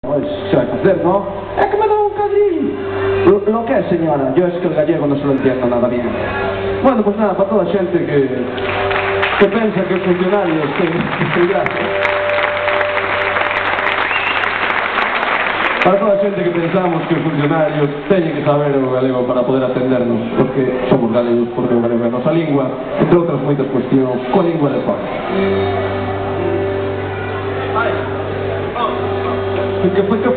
Pois, se vai facer, ¿no? É que me dá un cadrillo. Lo que es, señora, yo es que el gallego no se lo entiendo nada bien. Bueno, pues nada, para toda a xente que pensa que os funcionarios que gracias. Para toda a xente que pensamos que os funcionarios teñen que saber o galego para poder atendernos, porque somos galegos, porque o galego é a nosa lingua, entre outras moitas cuestións, coa lingua de fora. Que foi, que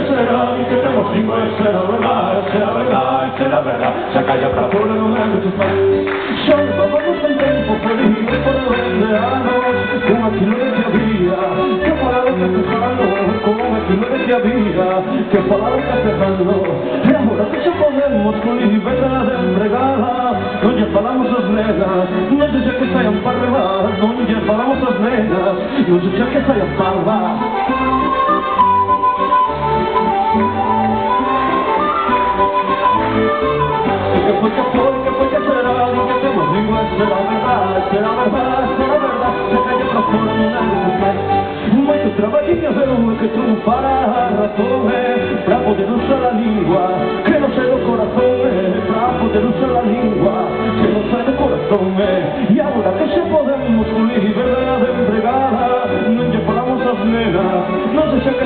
será, que temos lingua, será verdad, será verdad, se calla pra fora, non é que te faz. Xa levamos un tempo feliz, por 20 anos, con aquilo de que había, que falaba castellano, con aquilo de que había, que falaba castellano, e agora que xa podemos con liberdade empregada, non lle falamos as nenas, non se xa que saian para rebar, non lle falamos as nenas, non se xa que saian para rebar. Que será, que temos lingua, será verdad, se calla pra fora, non é que se faz. Moito traballinho deu que triunfara a razón, pra poder usar a lingua, que non sei do corazón, pra poder usar a lingua, que non sei do corazón, e agora que xa podemos con liberdade empregada, non lle falamos as nenas, non se xa que